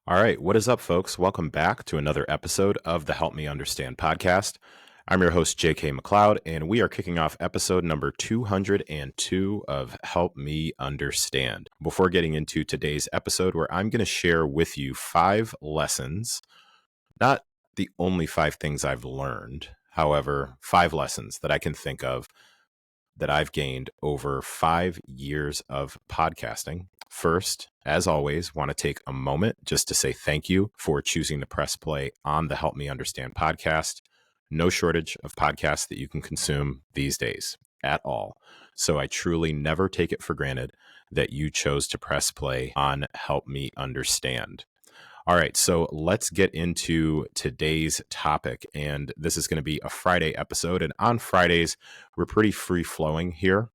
All right, what is up, folks? Welcome back to another episode of the Help Me Understand podcast. I'm your host, JK McLeod, and we are kicking off episode number 202 of Help Me Understand. Before getting into today's episode, where I'm going to share with you 5 lessons, not the only 5 things I've learned, however, 5 lessons that I can think of that I've gained over 5 years of podcasting. First, as always, want to take a moment just to say thank you for choosing to press play on the Help Me Understand podcast. No shortage of podcasts that you can consume these days at all. So I truly never take it for granted that you chose to press play on Help Me Understand. All right, so let's get into today's topic. And this is going to be a Friday episode. And on Fridays, we're pretty free flowing here.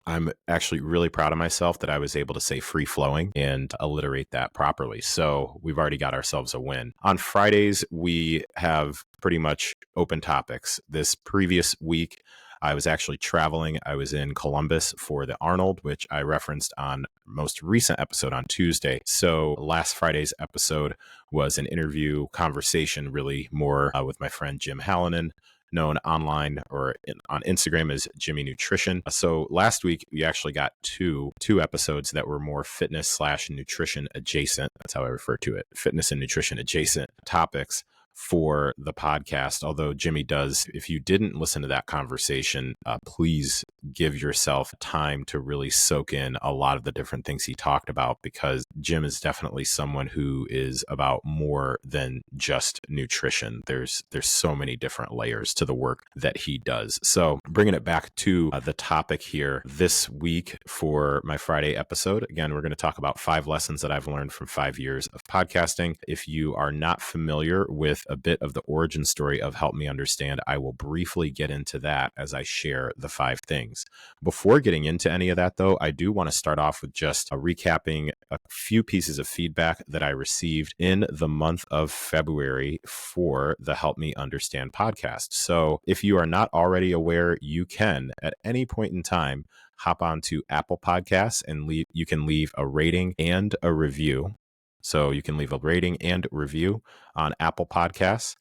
I'm actually really proud of myself that I was able to say free flowing and alliterate that properly. So we've already got ourselves a win. On Fridays, we have pretty much open topics. This previous week, I was actually traveling. I was in Columbus for the Arnold, which I referenced on most recent episode on Tuesday. So last Friday's episode was an interview conversation, really more with my friend Jim Hallinan, known online or on Instagram as Jimmy Nutrition. So last week we actually got two episodes that were more fitness / nutrition adjacent. That's how I refer to it. Fitness and nutrition adjacent topics for the podcast. Although Jimmy does, if you didn't listen to that conversation, please give yourself time to really soak in a lot of the different things he talked about, because Jim is definitely someone who is about more than just nutrition. There's so many different layers to the work that he does. So bringing it back to the topic here this week for my Friday episode, again, we're going to talk about 5 lessons that I've learned from 5 years of podcasting. If you are not familiar with a bit of the origin story of Help Me Understand, I will briefly get into that as I share the 5 things. Before getting into any of that, though, I do want to start off with just recapping a few pieces of feedback that I received in the month of February for the Help Me Understand podcast. So if you are not already aware, you can at any point in time hop onto Apple Podcasts and you can leave a rating and a review. So you can leave a rating and review on Apple Podcasts.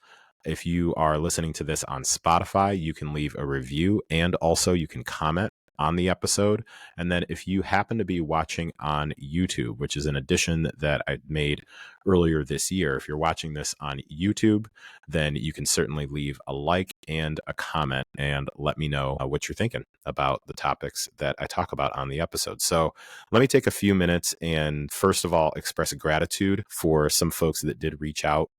If you are listening to this on Spotify, you can leave a review and also you can comment on the episode. And then if you happen to be watching on YouTube, which is an addition that I made earlier this year, if you're watching this on YouTube, then you can certainly leave a like and a comment and let me know what you're thinking about the topics that I talk about on the episode. So let me take a few minutes and first of all, express gratitude for some folks that did reach out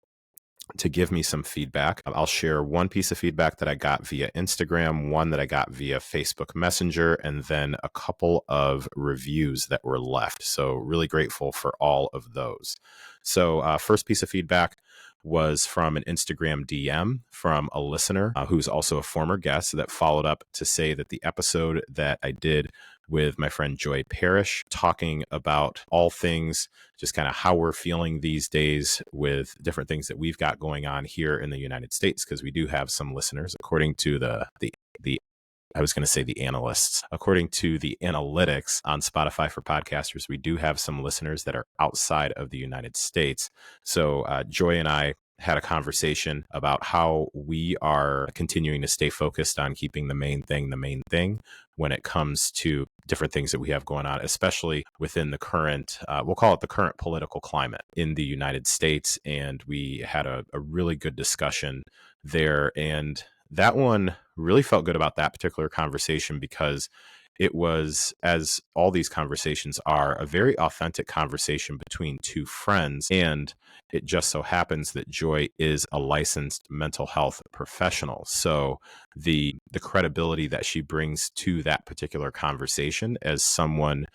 to give me some feedback. I'll share one piece of feedback that I got via Instagram, one that I got via Facebook Messenger, and then a couple of reviews that were left. So really grateful for all of those. So first piece of feedback was from an Instagram DM from a listener who's also a former guest that followed up to say that the episode that I did with my friend Joy Parrish, talking about all things, just kind of how we're feeling these days with different things that we've got going on here in the United States, because we do have some listeners, according to the I was going to say the analysts. According to the analytics on Spotify for podcasters, we do have some listeners that are outside of the United States. So Joy and I had a conversation about how we are continuing to stay focused on keeping the main thing when it comes to different things that we have going on, especially within the current, we'll call it the current political climate in the United States. And we had a really good discussion there. And that one really felt good about that particular conversation because it was, as all these conversations are, a very authentic conversation between two friends. And it just so happens that Joy is a licensed mental health professional. So the credibility that she brings to that particular conversation as someone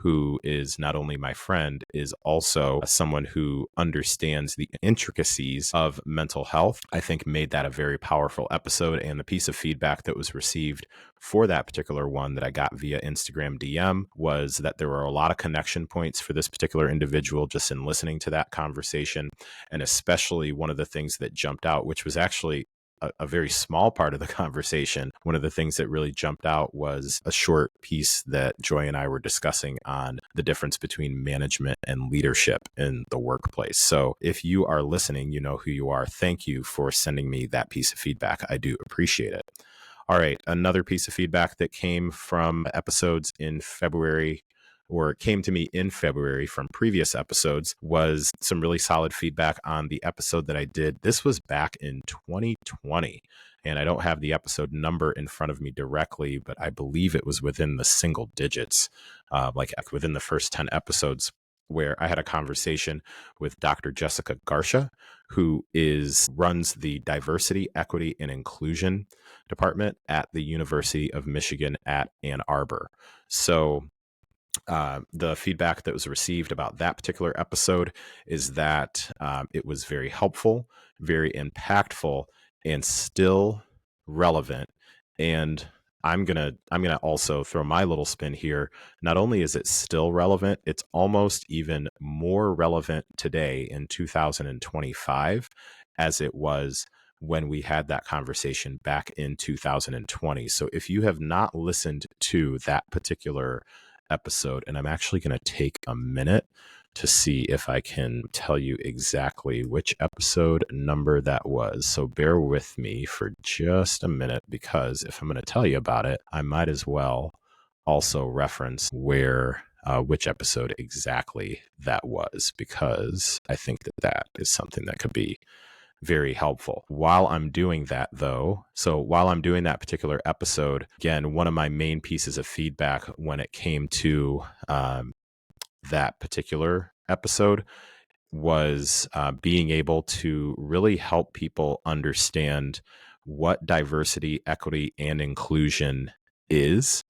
who is not only my friend, is also someone who understands the intricacies of mental health, I think made that a very powerful episode. And the piece of feedback that was received for that particular one that I got via Instagram DM was that there were a lot of connection points for this particular individual just in listening to that conversation. And especially one of the things that jumped out, which was actually a very small part of the conversation, one of the things that really jumped out was a short piece that Joy and I were discussing on the difference between management and leadership in the workplace. So if you are listening, you know who you are. Thank you for sending me that piece of feedback. I do appreciate it. All right, another piece of feedback that came from episodes in February, or came to me in February from previous episodes, was some really solid feedback on the episode that I did. This was back in 2020, and I don't have the episode number in front of me directly, but I believe it was within the single digits, like within the first 10 episodes, where I had a conversation with Dr. Jessica Garsha, who runs the Diversity, Equity, and Inclusion department at the University of Michigan at Ann Arbor. So the feedback that was received about that particular episode is that it was very helpful, very impactful, and still relevant. And I'm gonna also throw my little spin here. Not only is it still relevant, it's almost even more relevant today in 2025 as it was when we had that conversation back in 2020. So if you have not listened to that particular episode, and I'm actually going to take a minute to see if I can tell you exactly which episode number that was. So bear with me for just a minute, because if I'm going to tell you about it, I might as well also reference which episode exactly that was, because I think that is something that could be very helpful. While I'm doing that, though, so while I'm doing that particular episode, again, one of my main pieces of feedback when it came to that particular episode was being able to really help people understand what diversity, equity, and inclusion is,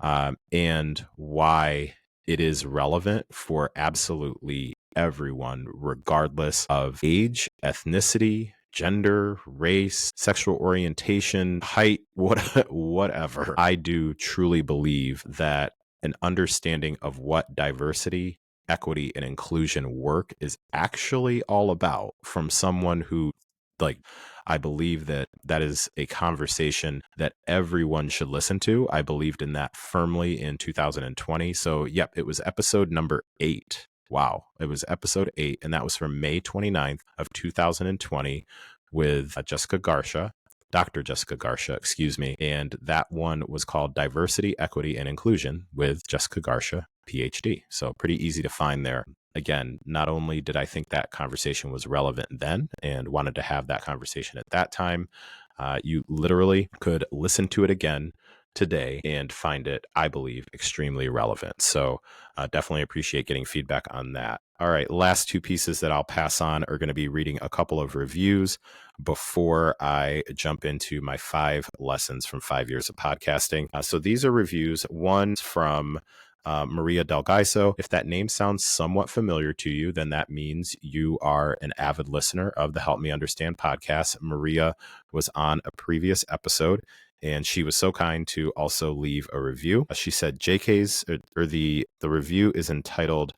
and why it is relevant for absolutely everyone, regardless of age, ethnicity, gender, race, sexual orientation, height, whatever. I do truly believe that an understanding of what diversity, equity, and inclusion work is actually all about from someone who, like, I believe that is a conversation that everyone should listen to. I believed in that firmly in 2020. So, yep, it was episode number 8. Wow. It was episode 8, and that was from May 29th of 2020 with Jessica Garsha. Dr. Jessica Garsha, excuse me. And that one was called Diversity, Equity, and Inclusion with Jessica Garsha, PhD. So pretty easy to find there. Again, not only did I think that conversation was relevant then and wanted to have that conversation at that time, you literally could listen to it again today and find it, I believe, extremely relevant. So definitely appreciate getting feedback on that. All right, last two pieces that I'll pass on are going to be reading a couple of reviews before I jump into my 5 lessons from 5 years of podcasting. So these are reviews. One's from Maria Del Gaiso. If that name sounds somewhat familiar to you, then that means you are an avid listener of the Help Me Understand podcast. Maria was on a previous episode, and she was so kind to also leave a review. She said JK's, or the review is entitled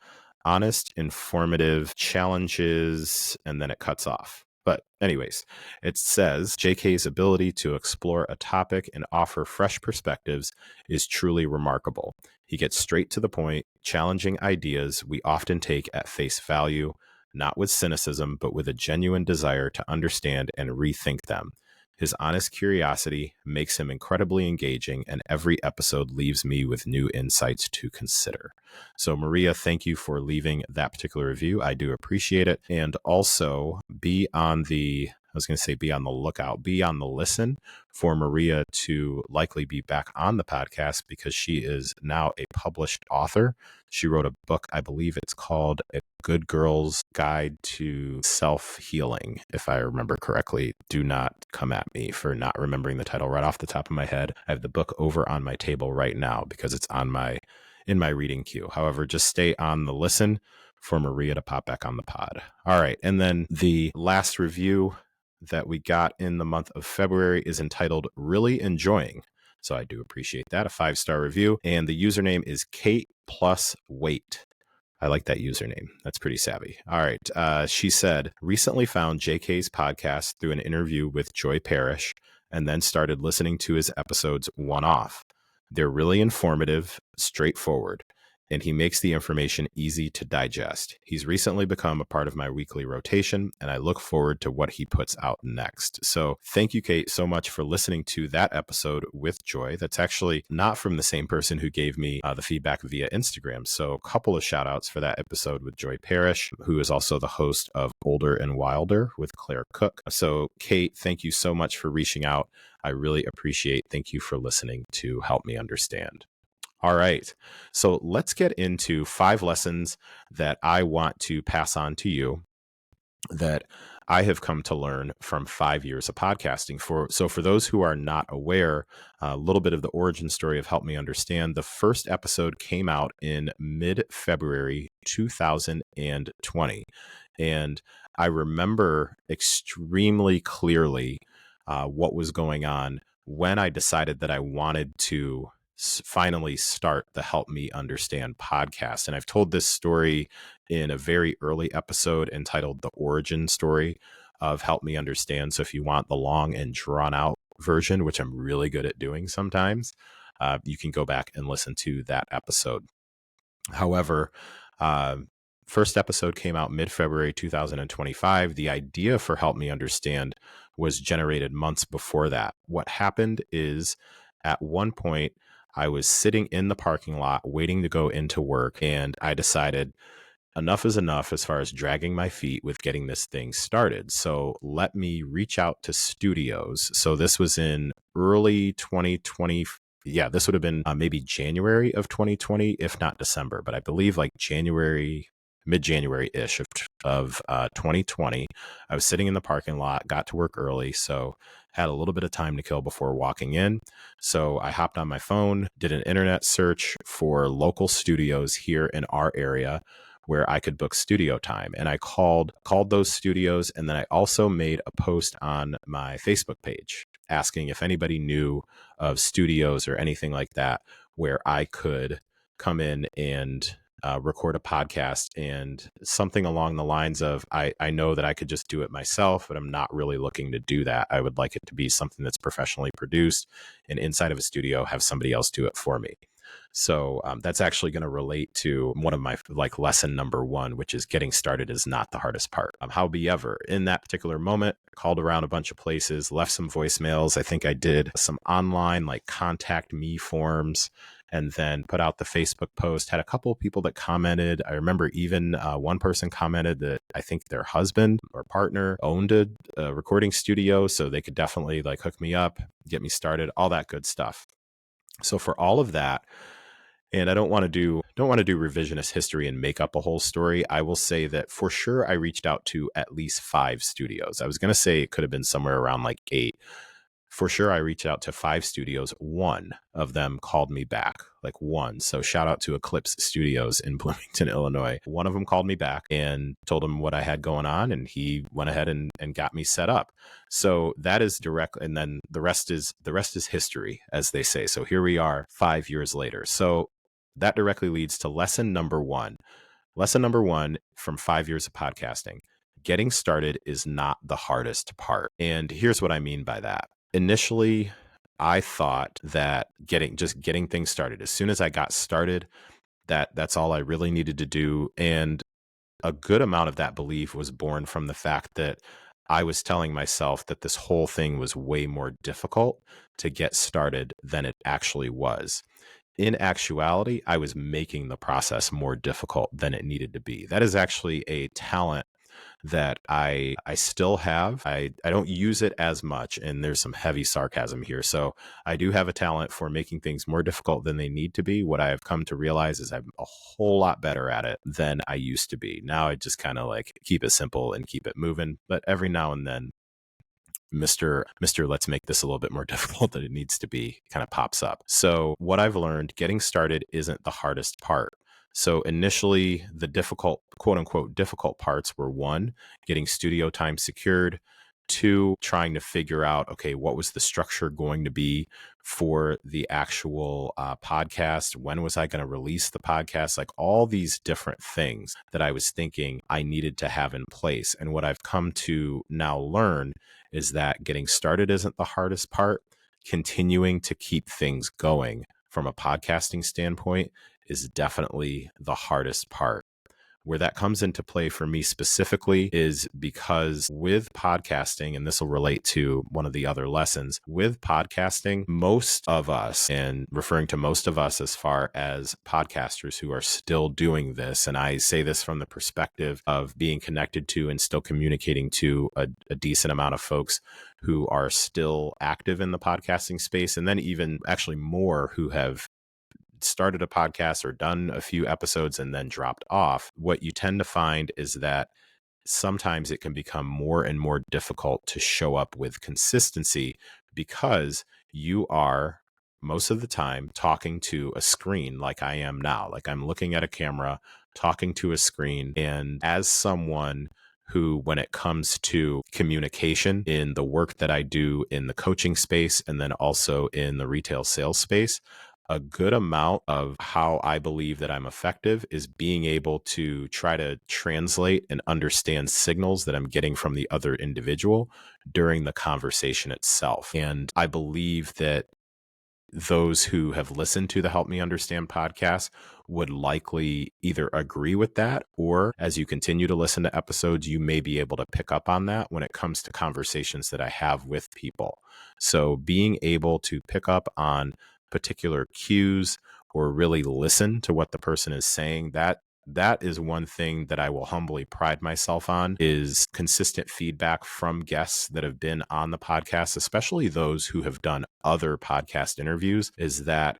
Honest, Informative Challenges, and then it cuts off. But anyways, it says JK's ability to explore a topic and offer fresh perspectives is truly remarkable. He gets straight to the point, challenging ideas we often take at face value, not with cynicism, but with a genuine desire to understand and rethink them. His honest curiosity makes him incredibly engaging, and every episode leaves me with new insights to consider. So, Maria, thank you for leaving that particular review. I do appreciate it. And also be on the lookout, be on the listen for Maria to likely be back on the podcast, because she is now a published author. She wrote a book, I believe it's called A Good Girl's Guide to Self-Healing, if I remember correctly. Do not come at me for not remembering the title right off the top of my head. I have the book over on my table right now because it's in my reading queue. However, just stay on the listen for Maria to pop back on the pod. All right. And then the last review that we got in the month of February is entitled Really Enjoying. So I do appreciate that. A 5-star review. And the username is Kate Plus Weight. I like that username. That's pretty savvy. All right. She said, recently found JK's podcast through an interview with Joy Parrish and then started listening to his episodes one off. They're really informative, straightforward, and he makes the information easy to digest. He's recently become a part of my weekly rotation, and I look forward to what he puts out next. So thank you, Kate, so much for listening to that episode with Joy. That's actually not from the same person who gave me the feedback via Instagram. So a couple of shout outs for that episode with Joy Parrish, who is also the host of Older and Wilder with Claire Cook. So Kate, thank you so much for reaching out. I really appreciate. Thank you for listening to Help Me Understand. All right. So let's get into 5 lessons that I want to pass on to you that I have come to learn from 5 years of podcasting. For those who are not aware, a little bit of the origin story of Help Me Understand. The first episode came out in mid-February 2020. And I remember extremely clearly what was going on when I decided that I wanted to finally start the Help Me Understand podcast. And I've told this story in a very early episode entitled The Origin Story of Help Me Understand. So if you want the long and drawn out version, which I'm really good at doing sometimes, you can go back and listen to that episode. However, first episode came out mid-February 2025. The idea for Help Me Understand was generated months before that. What happened is at one point, I was sitting in the parking lot waiting to go into work, and I decided enough is enough as far as dragging my feet with getting this thing started. So let me reach out to studios. So this was in early 2020. Yeah, this would have been maybe January of 2020, if not December, but I believe like January, mid-January-ish of 2020. I was sitting in the parking lot, got to work early, so had a little bit of time to kill before walking in. So I hopped on my phone, did an internet search for local studios here in our area where I could book studio time. And I called those studios. And then I also made a post on my Facebook page asking if anybody knew of studios or anything like that where I could come in and record a podcast, and something along the lines of, I know that I could just do it myself, but I'm not really looking to do that. I would like it to be something that's professionally produced and inside of a studio, have somebody else do it for me. So that's actually going to relate to one of my lesson number 1, which is getting started is not the hardest part. However, in that particular moment, called around a bunch of places, left some voicemails. I think I did some online contact me forms, and then put out the Facebook post. Had a couple of people that commented. I remember even one person commented that I think their husband or partner owned a recording studio, so they could definitely hook me up, get me started, all that good stuff. So for all of that, and I don't want to do revisionist history and make up a whole story. I will say that for sure I reached out to at least 5 studios. I was going to say it could have been somewhere around 8. For sure I reached out to 5 studios. One of them called me back, one. So shout out to Eclipse Studios in Bloomington, Illinois. One of them called me back and told him what I had going on, and he went ahead and got me set up. So that is direct. And then the rest is history, as they say. So here we are 5 years later. So that directly leads to lesson number 1. Lesson number 1 from 5 years of podcasting: getting started is not the hardest part. And here's what I mean by that. Initially, I thought that getting things started, as soon as I got started, that's all I really needed to do. And a good amount of that belief was born from the fact that I was telling myself that this whole thing was way more difficult to get started than it actually was. In actuality, I was making the process more difficult than it needed to be. That is actually a talent that I still have. I don't use it as much, and there's some heavy sarcasm here. So I do have a talent for making things more difficult than they need to be. What I have come to realize is I'm a whole lot better at it than I used to be. Now I just kind of keep it simple and keep it moving. But every now and then, Mr. Let's make this a little bit more difficult than it needs to be kind of pops up. So what I've learned, getting started isn't the hardest part. So initially, the difficult, quote unquote, difficult parts were 1, getting studio time secured, Two, trying to figure out, okay, what was the structure going to be for the actual podcast? When was I going to release the podcast? Like all these different things that I was thinking I needed to have in place. And what I've come to now learn is that getting started isn't the hardest part. Continuing to keep things going from a podcasting standpoint is definitely the hardest part. Where that comes into play for me specifically is because with podcasting, and this will relate to one of the other lessons, with podcasting, most of us, and referring to most of us as far as podcasters who are still doing this, and I say this from the perspective of being connected to and still communicating to a decent amount of folks who are still active in the podcasting space, and then even actually more who have started a podcast or done a few episodes and then dropped off, what you tend to find is that sometimes it can become more and more difficult to show up with consistency because you are most of the time talking to a screen like I am now. Like I'm looking at a camera, talking to a screen. And as someone who, when it comes to communication in the work that I do in the coaching space and then also in the retail sales space, a good amount of how I believe that I'm effective is being able to try to translate and understand signals that I'm getting from the other individual during the conversation itself. And I believe that those who have listened to the Help Me Understand podcast would likely either agree with that, or as you continue to listen to episodes, you may be able to pick up on that when it comes to conversations that I have with people. So being able to pick up on particular cues or really listen to what the person is saying, that is one thing that I will humbly pride myself on, is consistent feedback from guests that have been on the podcast, especially those who have done other podcast interviews, is that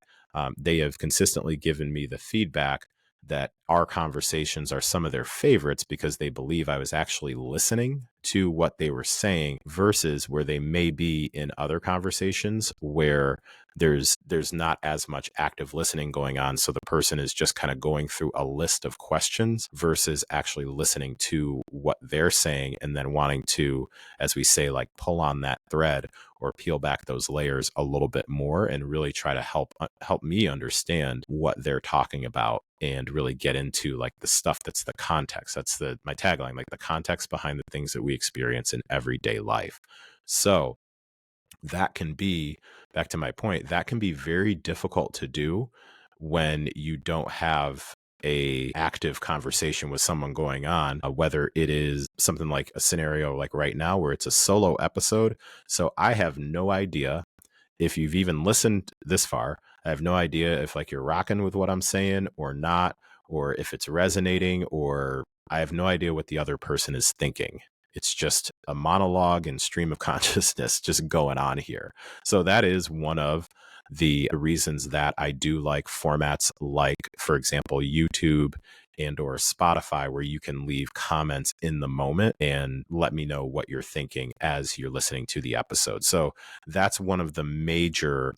they have consistently given me the feedback that our conversations are some of their favorites because they believe I was actually listening to what they were saying versus where they may be in other conversations where there's not as much active listening going on. So the person is just kind of going through a list of questions versus actually listening to what they're saying and then wanting to, as we say, like pull on that thread or peel back those layers a little bit more and really try to help me understand what they're talking about and really get into like the stuff that's the context. That's my tagline, like the context behind the things that we experience in everyday life. So that can be, back to my point, that can be very difficult to do when you don't have a active conversation with someone going on, whether it is something like a scenario like right now where it's a solo episode. So I have no idea if you've even listened this far. I have no idea if like you're rocking with what I'm saying or not, or if it's resonating, or I have no idea what the other person is thinking. It's just a monologue and stream of consciousness just going on here. So that is one of the reasons that I do like formats like, for example, YouTube and or Spotify, where you can leave comments in the moment and let me know what you're thinking as you're listening to the episode. So that's one of the major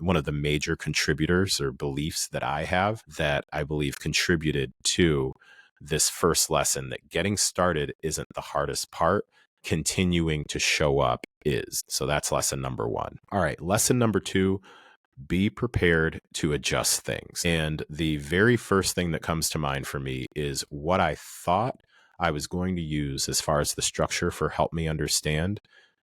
contributors or beliefs that I have that I believe contributed to this first lesson, that getting started isn't the hardest part. Continuing to show up is. So that's lesson number one. All right. Lesson number two, be prepared to adjust things. And the very first thing that comes to mind for me is what I thought I was going to use as far as the structure for Help Me Understand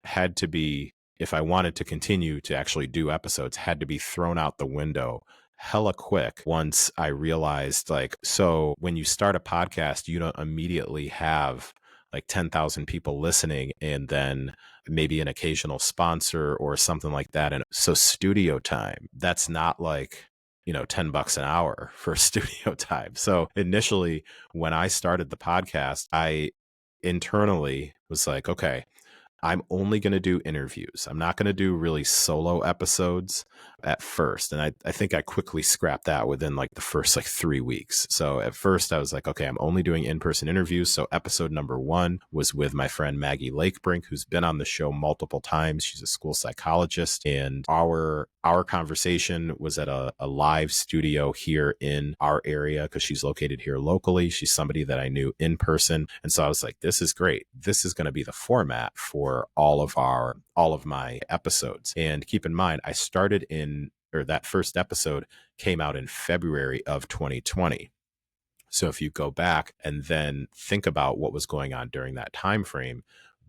had to be, if I wanted to continue to actually do episodes, had to be thrown out the window hella quick once I realized, like, so when you start a podcast, you don't immediately have like 10,000 people listening and then maybe an occasional sponsor or something like that. And so studio time, that's not like, $10 an hour for studio time. So initially when I started the podcast, I internally was like, okay, I'm only going to do interviews. I'm not going to do really solo episodes. at first. And I think I quickly scrapped that within like the first like 3 weeks. So at first I was like, okay, I'm only doing in-person interviews. So episode number 1 was with my friend Maggie Lakebrink, who's been on the show multiple times. She's a school psychologist, and our conversation was at a live studio here in our area because she's located here locally. She's somebody that I knew in person. And so I was like, this is great. This is going to be the format for all of my episodes. And keep in mind, that first episode came out in February of 2020. So if you go back and then think about what was going on during that time frame,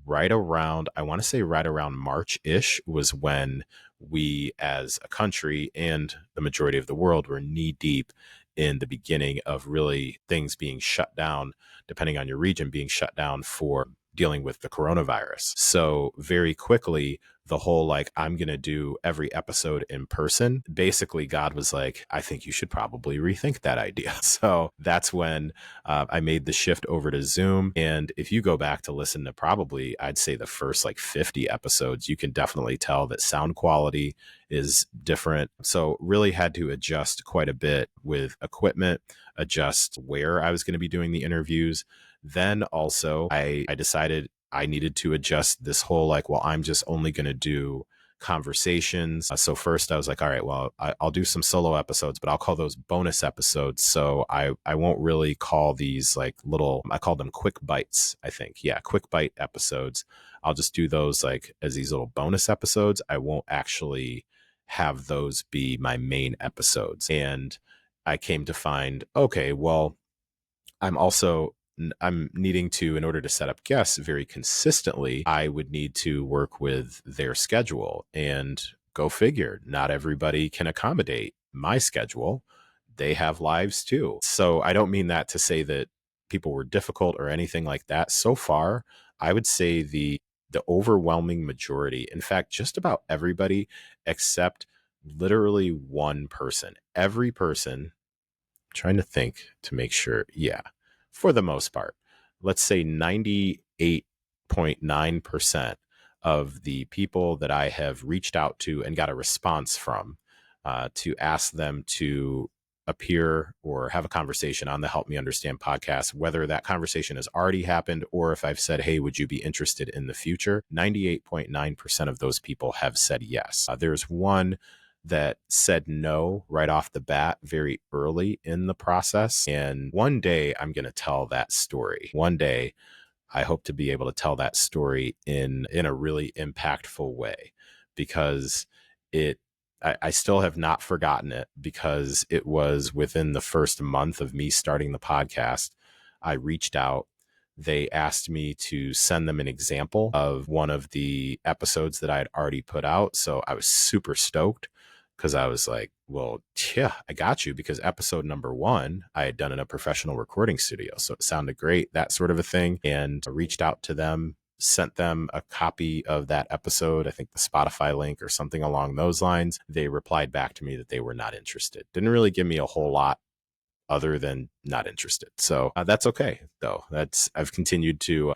I want to say right around March-ish was when we as a country and the majority of the world were knee deep in the beginning of really things being shut down, depending on your region, being shut down for dealing with the coronavirus. So very quickly, the whole like, I'm going to do every episode in person, basically God was like, I think you should probably rethink that idea. So that's when I made the shift over to Zoom. And if you go back to listen to probably, I'd say the first like 50 episodes, you can definitely tell that sound quality is different. So really had to adjust quite a bit with equipment, adjust where I was going to be doing the interviews. Then also I decided I needed to adjust this whole like, well, I'm just only going to do conversations. So first I was like, all right, well, I'll do some solo episodes, but I'll call those bonus episodes. So I won't really call these like I call them quick bites, I think. Yeah, quick bite episodes. I'll just do those like as these little bonus episodes. I won't actually have those be my main episodes. And I came to find, okay, well, I'm needing to, in order to set up guests very consistently, I would need to work with their schedule, and go figure, not everybody can accommodate my schedule. They have lives too. So I don't mean that to say that people were difficult or anything like that. So far, I would say the overwhelming majority, in fact, just about everybody except literally one person, every person, trying to think to make sure. Yeah, for the most part, let's say 98.9% of the people that I have reached out to and got a response from to ask them to appear or have a conversation on the Help Me Understand podcast, whether that conversation has already happened or if I've said, hey, would you be interested in the future? 98.9% of those people have said yes. There's one that said no right off the bat very early in the process. And one day I'm going to tell that story. One day I hope to be able to tell that story in a really impactful way, because I still have not forgotten it, because it was within the first month of me starting the podcast. I reached out. They asked me to send them an example of one of the episodes that I had already put out. So I was super stoked, because I was like, well, yeah, I got you, because episode number 1 I had done in a professional recording studio. So it sounded great, that sort of a thing. And I reached out to them, sent them a copy of that episode, I think the Spotify link or something along those lines. They replied back to me that they were not interested. Didn't really give me a whole lot other than not interested. So that's okay, though. I've continued to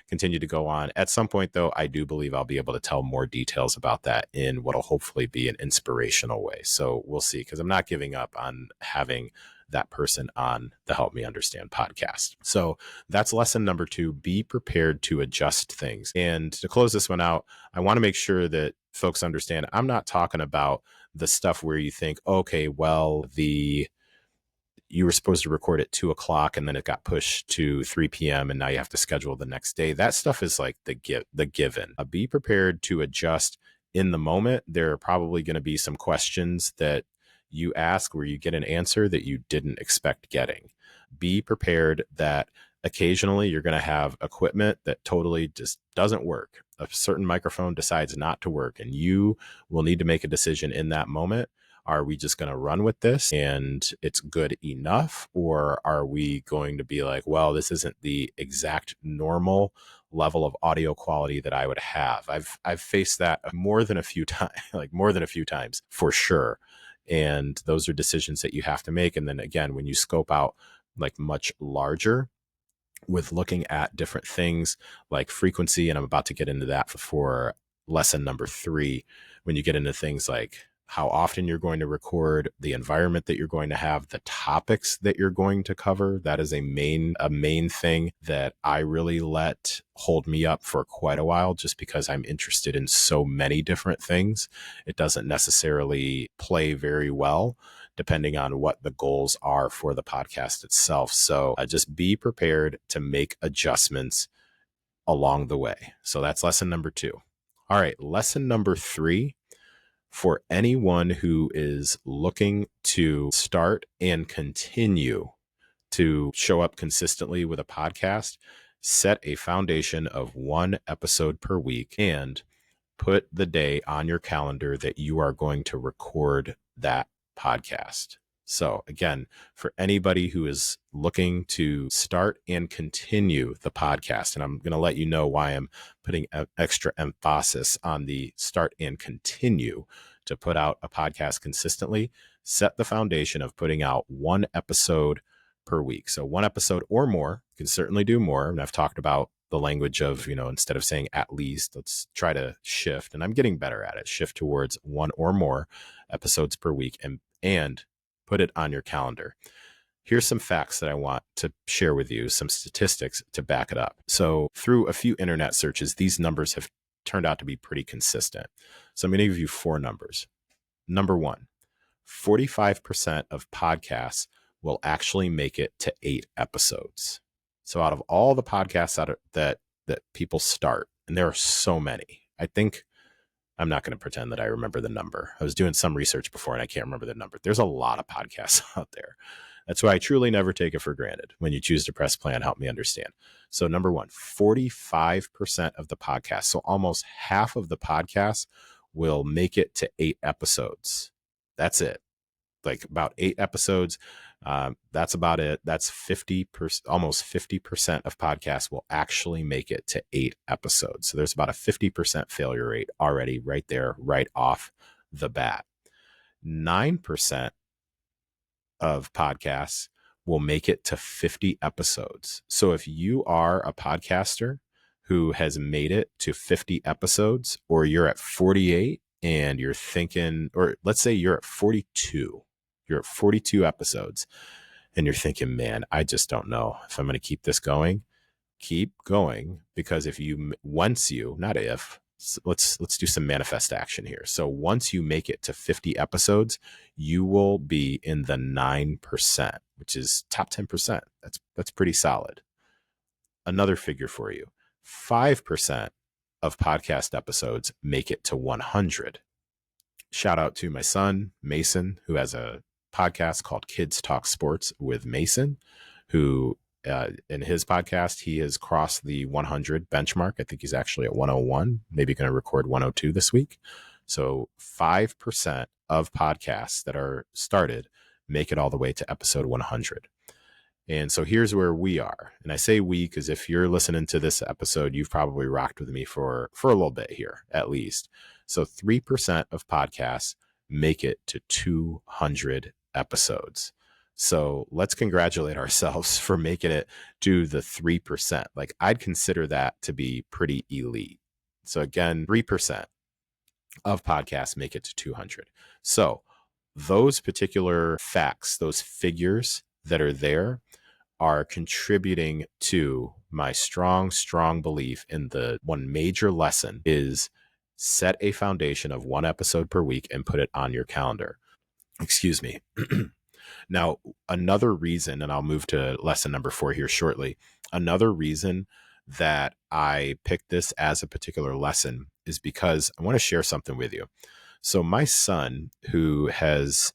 go on. At some point, though, I do believe I'll be able to tell more details about that in what'll hopefully be an inspirational way. So we'll see, because I'm not giving up on having that person on the Help Me Understand podcast. So that's lesson number 2. Be prepared to adjust things. And to close this one out, I want to make sure that folks understand I'm not talking about the stuff where you think, okay, well, you were supposed to record at 2:00 and then it got pushed to 3 p.m. and now you have to schedule the next day. That stuff is like the given. Be prepared to adjust in the moment. There are probably going to be some questions that you ask where you get an answer that you didn't expect getting. Be prepared that occasionally you're going to have equipment that totally just doesn't work. A certain microphone decides not to work, and you will need to make a decision in that moment. Are we just going to run with this and it's good enough? Or are we going to be like, well, this isn't the exact normal level of audio quality that I would have? I've faced that more than a few times, for sure. And those are decisions that you have to make. And then again, when you scope out like much larger, with looking at different things like frequency, and I'm about to get into that for lesson number 3, when you get into things like how often you're going to record, the environment that you're going to have, the topics that you're going to cover. That is a main thing that I really let hold me up for quite a while, just because I'm interested in so many different things. It doesn't necessarily play very well depending on what the goals are for the podcast itself. So just be prepared to make adjustments along the way. So that's lesson number 2. All right, lesson number 3. For anyone who is looking to start and continue to show up consistently with a podcast, set a foundation of 1 episode per week and put the day on your calendar that you are going to record that podcast. So again, for anybody who is looking to start and continue the podcast, and I'm going to let you know why I'm putting extra emphasis on the start and continue to put out a podcast consistently, set the foundation of putting out 1 episode per week. So 1 episode or more. You can certainly do more. And I've talked about the language of, instead of saying at least, let's try to shift. And I'm getting better at it. Shift towards 1 or more episodes per week and put it on your calendar. Here's some facts that I want to share with you, some statistics to back it up. So through a few internet searches, these numbers have turned out to be pretty consistent. So I'm going to give you 4 numbers. Number 1, 45% of podcasts will actually make it to 8 episodes. So out of all the podcasts that people start, and there are so many, I'm not going to pretend that I remember the number. I was doing some research before and I can't remember the number. There's a lot of podcasts out there. That's why I truly never take it for granted when you choose to press play and help me understand. So number 1, 45% of the podcasts, so almost half of the podcasts will make it to 8 episodes. That's it. Like about 8 episodes. That's about it. That's 50%, almost 50% of podcasts will actually make it to 8 episodes. So there's about a 50% failure rate already right there, right off the bat. 9% of podcasts will make it to 50 episodes. So if you are a podcaster who has made it to 50 episodes, or you're at 48 and you're thinking, or let's say you're at 42 episodes and you're thinking, man, I just don't know if I'm going to keep this going. Keep going, because let's do some manifest action here. So once you make it to 50 episodes, you will be in the 9%, which is top 10%. That's pretty solid. Another figure for you, 5% of podcast episodes make it to 100. Shout out to my son, Mason, who has a podcast called Kids Talk Sports with Mason, who in his podcast, he has crossed the 100 benchmark. I think he's actually at 101, maybe going to record 102 this week. So 5% of podcasts that are started make it all the way to episode 100. And so here's where we are. And I say we because if you're listening to this episode, you've probably rocked with me for a little bit here, at least. So 3% of podcasts make it to 200 episodes. So let's congratulate ourselves for making it to the 3%. Like, I'd consider that to be pretty elite. So again, 3% of podcasts make it to 200. So those particular facts, those figures that are there, are contributing to my strong belief in the one major lesson is set a foundation of 1 episode per week and put it on your calendar. Excuse me. Now, another reason, and I'll move to lesson number 4 here shortly. Another reason that I picked this as a particular lesson is because I want to share something with you. So my son, who has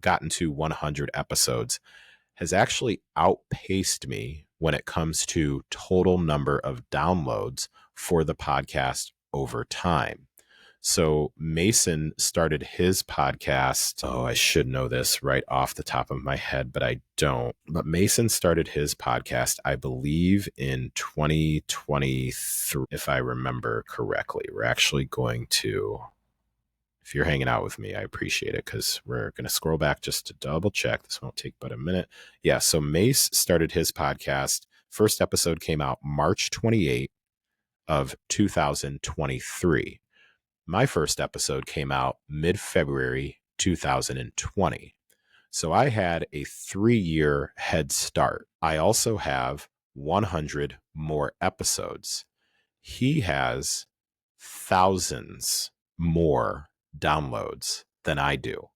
gotten to 100 episodes, has actually outpaced me when it comes to total number of downloads for the podcast over time. So Mason started his podcast. Oh, I should know this right off the top of my head, but I don't. But Mason started his podcast, I believe, in 2023, if I remember correctly. We're actually going to, if you're hanging out with me, I appreciate it, because we're going to scroll back just to double check. This won't take but a minute. Yeah, so Mace started his podcast. First episode came out March 28 of 2023. My first episode came out mid-February 2020. So I had a 3-year head start. I also have 100 more episodes. He has thousands more downloads than I do.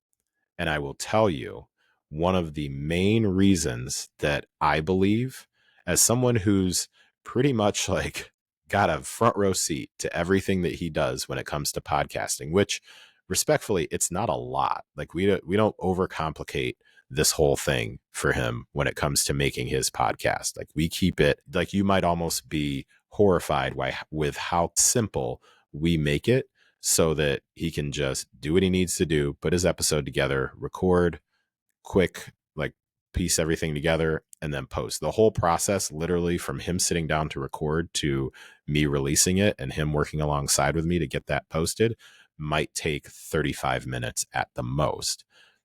And I will tell you, one of the main reasons that I believe, as someone who's pretty much like got a front row seat to everything that he does when it comes to podcasting, which respectfully, it's not a lot. Like we don't overcomplicate this whole thing for him when it comes to making his podcast. Like we keep it, like you might almost be horrified with how simple we make it, so that he can just do what he needs to do, put his episode together, record, quick, like piece everything together, and then post. The whole process, literally from him sitting down to record to me releasing it and him working alongside with me to get that posted, might take 35 minutes at the most.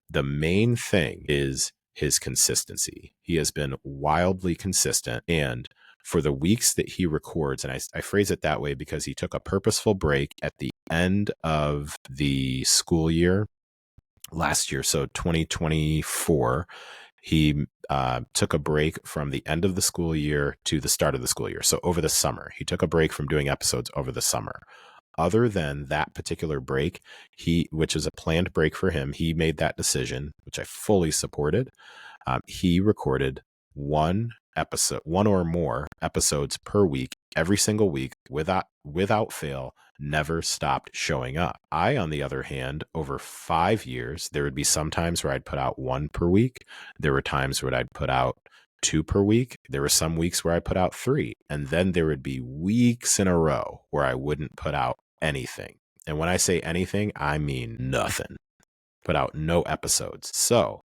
The main thing is his consistency. He has been wildly consistent, and for the weeks that he records, and I phrase it that way because he took a purposeful break at the end of the school year last year. So 2024, he took a break from the end of the school year to the start of the school year. So over the summer, he took a break from doing episodes over the summer. Other than that particular break, which is a planned break for him, he made that decision, which I fully supported. He recorded one or more episodes per week, every single week, without fail, never stopped showing up. I, on the other hand, over 5 years, there would be some times where I'd put out one per week. There were times where I'd put out two per week. There were some weeks where I put out three. And then there would be weeks in a row where I wouldn't put out anything. And when I say anything, I mean nothing. Put out no episodes. So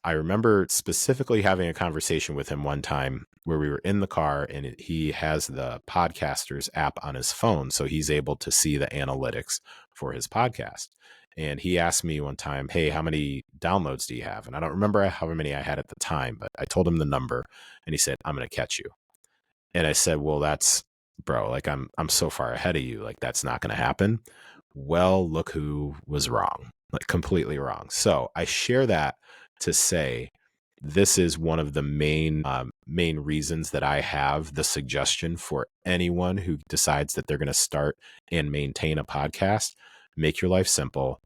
I remember specifically having a conversation with him one time where we were in the car, and he has the Podcasters app on his phone, so he's able to see the analytics for his podcast. And he asked me one time, hey, how many downloads do you have? And I don't remember how many I had at the time, but I told him the number, and he said, I'm going to catch you. And I said, well, that's, bro, like I'm so far ahead of you. Like that's not going to happen. Well, look who was wrong, like completely wrong. So I share that to say this is one of the main reasons that I have the suggestion for anyone who decides that they're going to start and maintain a podcast. Make your life simple.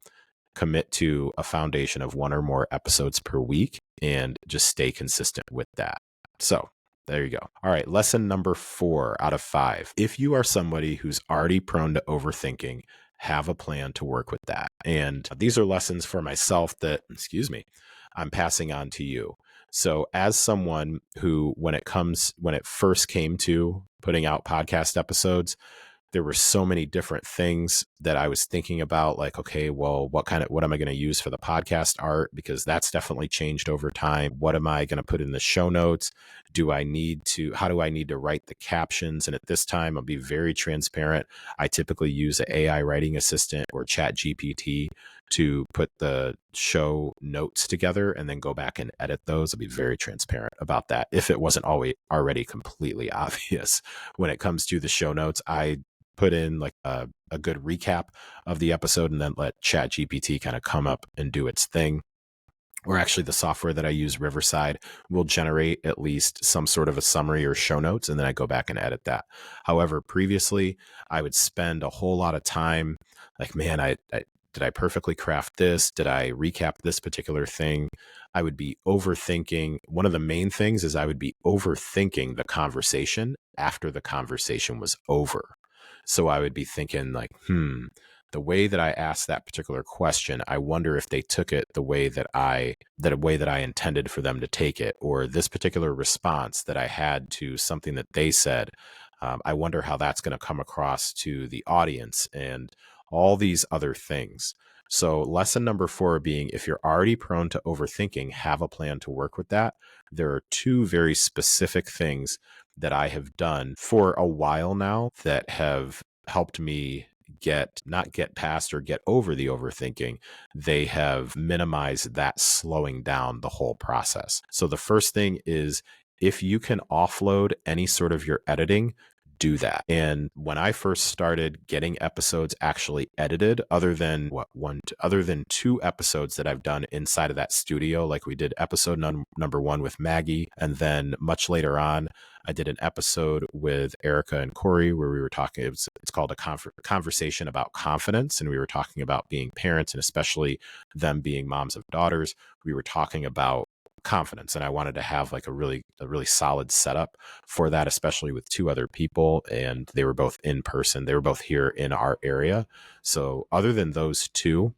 Commit to a foundation of one or more episodes per week and just stay consistent with that. So there you go. All right. Lesson number 4 out of 5. If you are somebody who's already prone to overthinking, have a plan to work with that. And these are lessons for myself that, I'm passing on to you. So as someone who, when it first came to putting out podcast episodes, there were so many different things that I was thinking about, like, okay, well, what am I going to use for the podcast art? Because that's definitely changed over time. What am I going to put in the show notes? How do I need to write the captions? And at this time, I'll be very transparent. I typically use an AI writing assistant or Chat GPT to put the show notes together and then go back and edit those. I'll be very transparent about that. If it wasn't already completely obvious when it comes to the show notes, I put in like a good recap of the episode and then let Chat GPT kind of come up and do its thing. Or actually the software that I use, Riverside, will generate at least some sort of a summary or show notes, and then I go back and edit that. However, previously I would spend a whole lot of time like, man, did I perfectly craft this? Did I recap this particular thing? I would be overthinking. One of the main things is I would be overthinking the conversation after the conversation was over. So I would be thinking like, the way that I asked that particular question, I wonder if they took it the way that I intended for them to take it, or this particular response that I had to something that they said. I wonder how that's going to come across to the audience and all these other things. So lesson number 4 being, if you're already prone to overthinking, have a plan to work with that. There are 2 very specific things that I have done for a while now that have helped me not get past or get over the overthinking. They have minimized that slowing down the whole process. So the first thing is, if you can offload any sort of your editing, do that. And when I first started getting episodes actually edited, other than two episodes that I've done inside of that studio, like we did episode number 1 with Maggie, and then much later on, I did an episode with Erica and Corey where we were talking. It's called a conversation about confidence, and we were talking about being parents and especially them being moms of daughters. We were talking about confidence, and I wanted to have like a really solid setup for that, especially with 2 other people, and they were both in person. They were both here in our area. So other than those 2,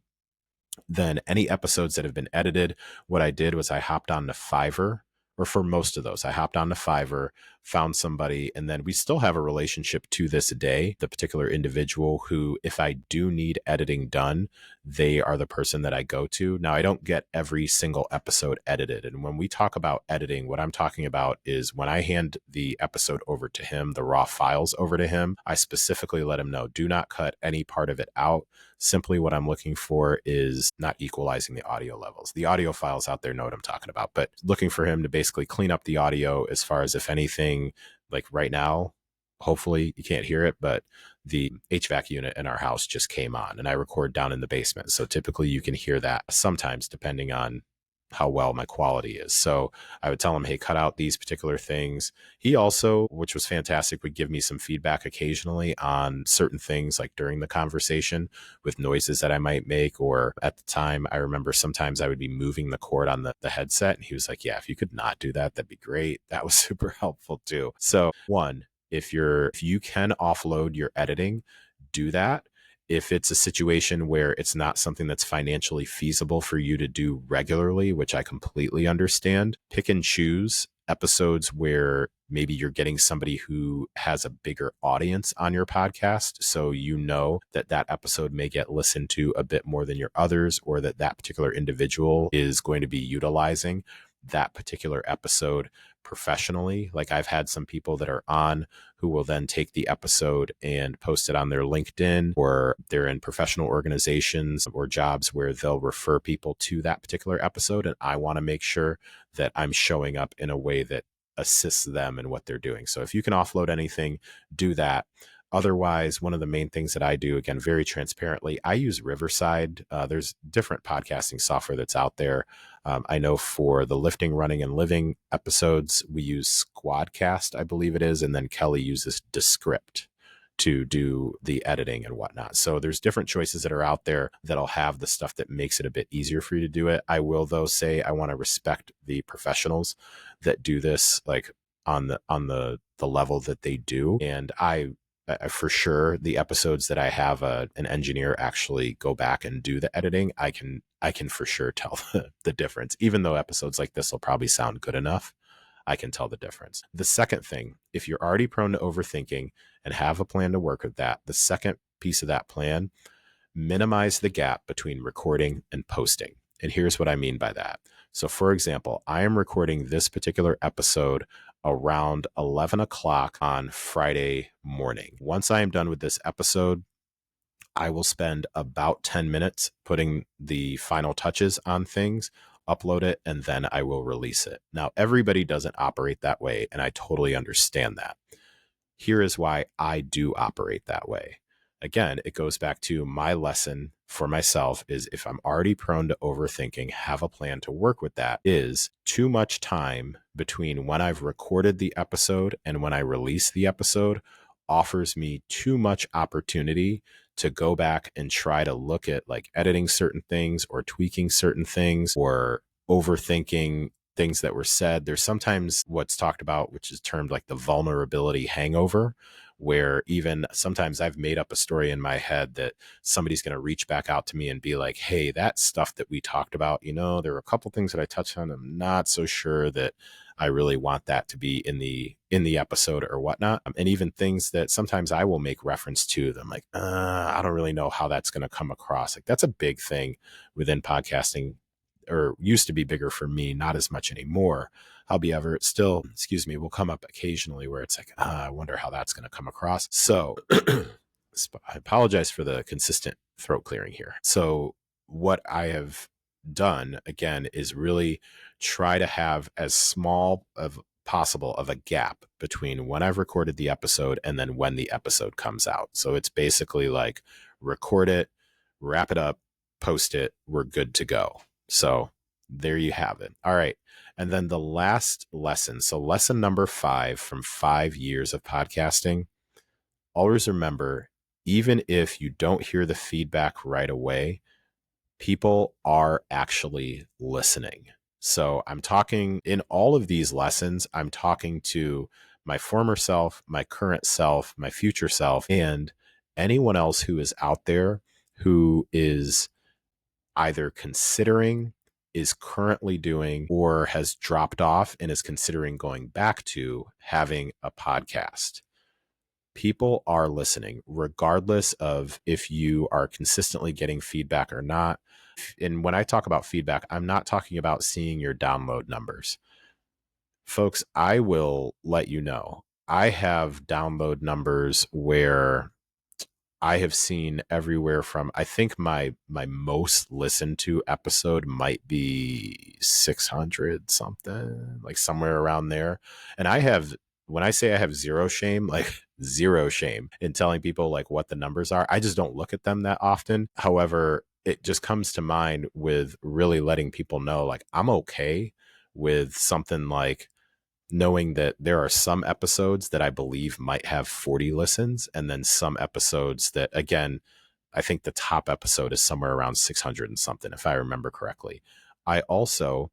then any episodes that have been edited, what I did was I hopped on to Fiverr, or for most of those, I hopped on to Fiverr, found somebody, and then we still have a relationship to this day. The particular individual who, if I do need editing done, they are the person that I go to. Now, I don't get every single episode edited. And when we talk about editing, what I'm talking about is when I hand the episode over to him, the raw files over to him, I specifically let him know, do not cut any part of it out. Simply what I'm looking for is not equalizing the audio levels. The audio files out there know what I'm talking about, but looking for him to basically clean up the audio as far as if anything, like right now, hopefully you can't hear it, but the HVAC unit in our house just came on and I record down in the basement. So typically you can hear that sometimes depending on how well my quality is. So I would tell him, hey, cut out these particular things. He also, which was fantastic, would give me some feedback occasionally on certain things like during the conversation with noises that I might make. Or at the time, I remember sometimes I would be moving the cord on the headset. And he was like, yeah, if you could not do that, that'd be great. That was super helpful too. So one, if you can offload your editing, do that. If it's a situation where it's not something that's financially feasible for you to do regularly, which I completely understand, pick and choose episodes where maybe you're getting somebody who has a bigger audience on your podcast. So you know that that episode may get listened to a bit more than your others, or that that particular individual is going to be utilizing that particular episode professionally. Like I've had some people that are on who will then take the episode and post it on their LinkedIn, or they're in professional organizations or jobs where they'll refer people to that particular episode. And I want to make sure that I'm showing up in a way that assists them in what they're doing. So if you can offload anything, do that. Otherwise, one of the main things that I do, again, very transparently, I use Riverside. There's different podcasting software that's out there. I know for the lifting, running, and living episodes, we use Squadcast, I believe it is. And then Kelly uses Descript to do the editing and whatnot. So there's different choices that are out there that'll have the stuff that makes it a bit easier for you to do it. I will, though, say I want to respect the professionals that do this, like on the level that they do. And for sure, the episodes that I have an engineer actually go back and do the editing, I can for sure tell the difference. Even though episodes like this will probably sound good enough, I can tell the difference. The second thing, if you're already prone to overthinking and have a plan to work with that, the second piece of that plan, minimize the gap between recording and posting. And here's what I mean by that. So for example, I am recording this particular episode around 11 o'clock on Friday morning. Once I am done with this episode, I will spend about 10 minutes putting the final touches on things, upload it, and then I will release it. Now, everybody doesn't operate that way, and I totally understand that. Here is why I do operate that way. Again, it goes back to my lesson for myself is if I'm already prone to overthinking, have a plan to work with that. Is too much time between when I've recorded the episode and when I release the episode offers me too much opportunity to go back and try to look at like editing certain things or tweaking certain things or overthinking things that were said. There's sometimes what's talked about, which is termed like the vulnerability hangover, where even sometimes I've made up a story in my head that somebody's going to reach back out to me and be like, hey, that stuff that we talked about, there were a couple things that I touched on. I'm not so sure that I really want that to be in the episode or whatnot. And even things that sometimes I will make reference to them, like, I don't really know how that's going to come across. Like that's a big thing within podcasting, or used to be bigger for me, not as much anymore. However, it still, will come up occasionally where it's like, I wonder how that's going to come across. So I apologize for the consistent throat clearing here. So what I have done, again, is really try to have as small of possible of a gap between when I've recorded the episode and then when the episode comes out. So it's basically like record it, wrap it up, post it, we're good to go. So there you have it. All right. And then the last lesson. So lesson number 5 from 5 years of podcasting. Always remember, even if you don't hear the feedback right away, people are actually listening. So I'm talking in all of these lessons, I'm talking to my former self, my current self, my future self, and anyone else who is out there who is either considering, is currently doing, or has dropped off and is considering going back to having a podcast. People are listening, regardless of if you are consistently getting feedback or not. And when I talk about feedback, I'm not talking about seeing your download numbers. Folks, I will let you know, I have download numbers where I have seen everywhere from, I think my most listened to episode might be 600 something, like somewhere around there. And I have, when I say I have zero shame, like zero shame in telling people like what the numbers are. I just don't look at them that often. However, it just comes to mind with really letting people know, like, I'm okay with something like knowing that there are some episodes that I believe might have 40 listens, and then some episodes that, again, I think the top episode is somewhere around 600 and something, if I remember correctly. I also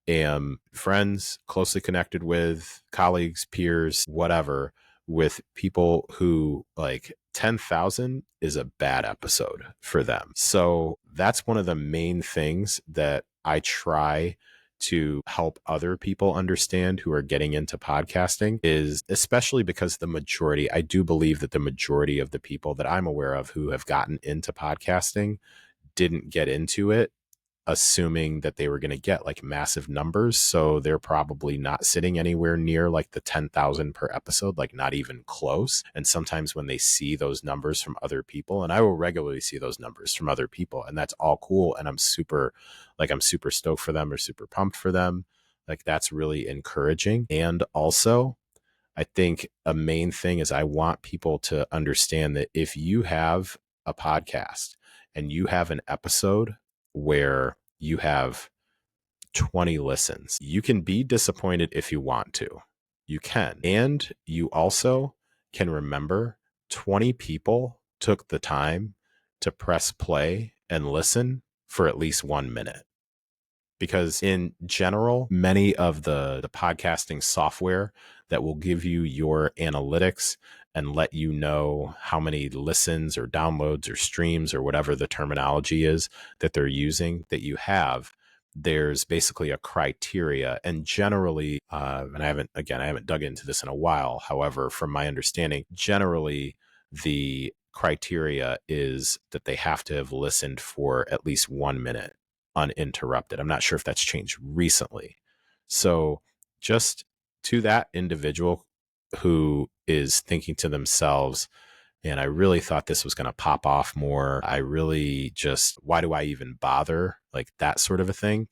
am friends, closely connected with colleagues, peers, whatever, with people who like 10,000 is a bad episode for them. So that's one of the main things that I try to help other people understand who are getting into podcasting, is especially because I do believe that the majority of the people that I'm aware of who have gotten into podcasting didn't get into it assuming that they were going to get like massive numbers. So they're probably not sitting anywhere near like the 10,000 per episode, like not even close. And sometimes when they see those numbers from other people, and I will regularly see those numbers from other people, and that's all cool. And I'm super stoked for them or super pumped for them. Like that's really encouraging. And also, I think a main thing is I want people to understand that if you have a podcast and you have an episode where you have 20 listens, you can be disappointed if you want to. You can. And you also can remember 20 people took the time to press play and listen for at least 1 minute. Because in general, many of the podcasting software that will give you your analytics and let you know how many listens or downloads or streams or whatever the terminology is that they're using that you have, there's basically a criteria. And generally, and I haven't dug into this in a while. However, from my understanding, generally the criteria is that they have to have listened for at least 1 minute uninterrupted. I'm not sure if that's changed recently. So just to that individual who is thinking to themselves, and I really thought this was going to pop off more, why do I even bother? Like that sort of a thing.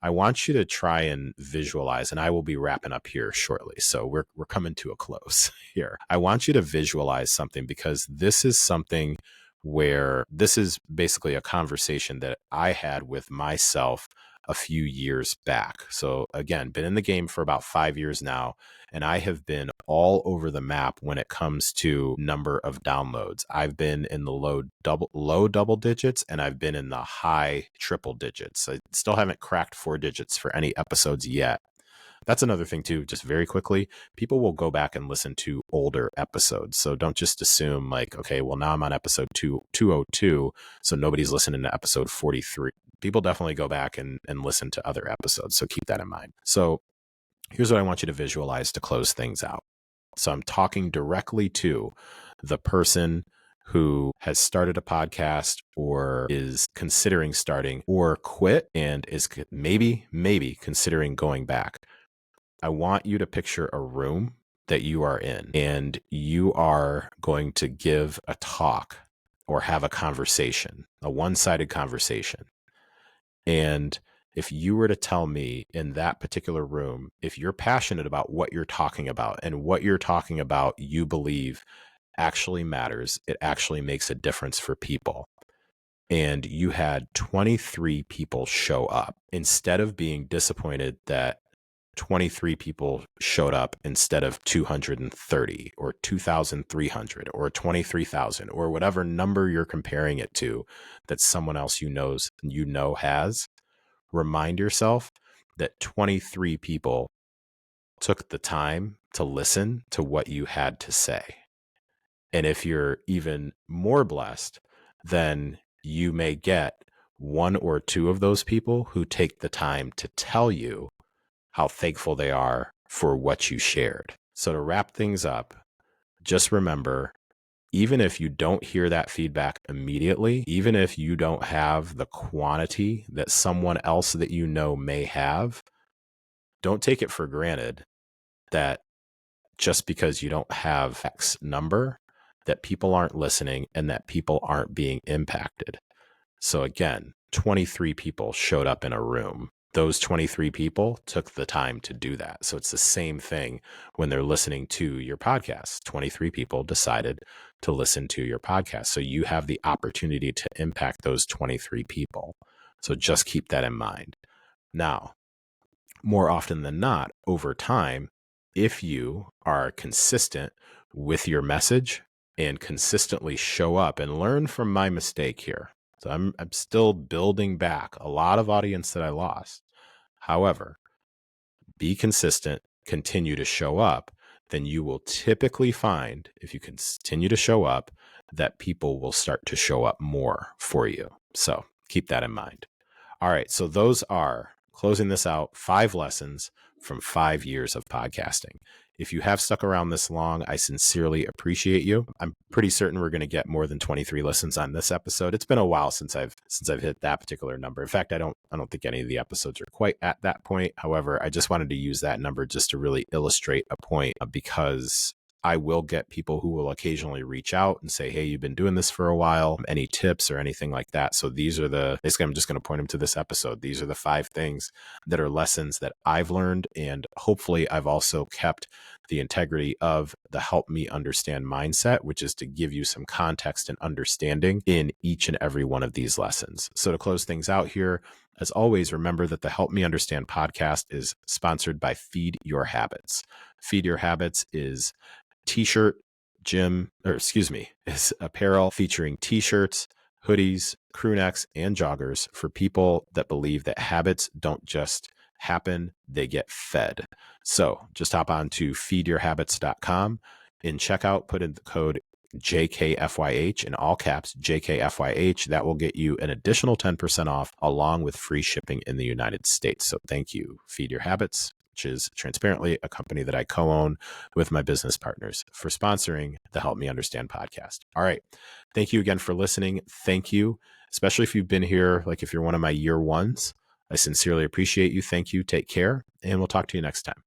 I want you to try and visualize, and I will be wrapping up here shortly. So we're coming to a close here. I want you to visualize something, because this is something where this is basically a conversation that I had with myself a few years back. So again, been in the game for about 5 years now, and I have been all over the map when it comes to number of downloads. I've been in the low double digits, and I've been in the high triple digits. I still haven't cracked 4 digits for any episodes yet. That's another thing too, just very quickly, people will go back and listen to older episodes. So don't just assume like, okay, well now I'm on episode 202, so nobody's listening to episode 43. People definitely go back and listen to other episodes. So keep that in mind. So here's what I want you to visualize to close things out. So I'm talking directly to the person who has started a podcast or is considering starting, or quit and is maybe considering going back. I want you to picture a room that you are in, and you are going to give a talk or have a conversation, a one-sided conversation. And if you were to tell me in that particular room, if you're passionate about what you're talking about and what you're talking about, you believe actually matters, it actually makes a difference for people, and you had 23 people show up, instead of being disappointed that 23 people showed up instead of 230 or 2,300 or 23,000 or whatever number you're comparing it to that someone else you know has, remind yourself that 23 people took the time to listen to what you had to say. And if you're even more blessed, then you may get one or two of those people who take the time to tell you how thankful they are for what you shared. So to wrap things up, just remember, even if you don't hear that feedback immediately, even if you don't have the quantity that someone else that you know may have, don't take it for granted that just because you don't have X number, that people aren't listening and that people aren't being impacted. So again, 23 people showed up in a room. Those 23 people took the time to do that. So it's the same thing when they're listening to your podcast. 23 people decided to listen to your podcast. So you have the opportunity to impact those 23 people. So just keep that in mind. Now, more often than not, over time, if you are consistent with your message and consistently show up, and learn from my mistake here. So I'm still building back a lot of audience that I lost. However, be consistent, continue to show up, then you will typically find, if you continue to show up, that people will start to show up more for you. So keep that in mind. All right. So those are, closing this out, 5 lessons from 5 years of podcasting. If you have stuck around this long, I sincerely appreciate you. I'm pretty certain we're going to get more than 23 listens on this episode. It's been a while since I've hit that particular number. In fact, I don't think any of the episodes are quite at that point. However, I just wanted to use that number just to really illustrate a point, because I will get people who will occasionally reach out and say, hey, you've been doing this for a while. Any tips or anything like that? So these are basically, I'm just going to point them to this episode. These are the 5 things that are lessons that I've learned. And hopefully I've also kept the integrity of the help me understand mindset, which is to give you some context and understanding in each and every one of these lessons. So to close things out here, as always, remember that the Help Me Understand podcast is sponsored by Feed Your Habits. Feed Your Habits is is apparel featuring t-shirts, hoodies, crew necks, and joggers for people that believe that habits don't just happen, they get fed. So just hop on to feedyourhabits.com. In checkout, put in the code JKFYH in all caps, JKFYH. That will get you an additional 10% off along with free shipping in the United States. So thank you, Feed Your Habits, which is transparently a company that I co-own with my business partners, for sponsoring the Help Me Understand podcast. All right. Thank you again for listening. Thank you, especially if you've been here, like if you're one of my year ones. I sincerely appreciate you. Thank you. Take care, and we'll talk to you next time.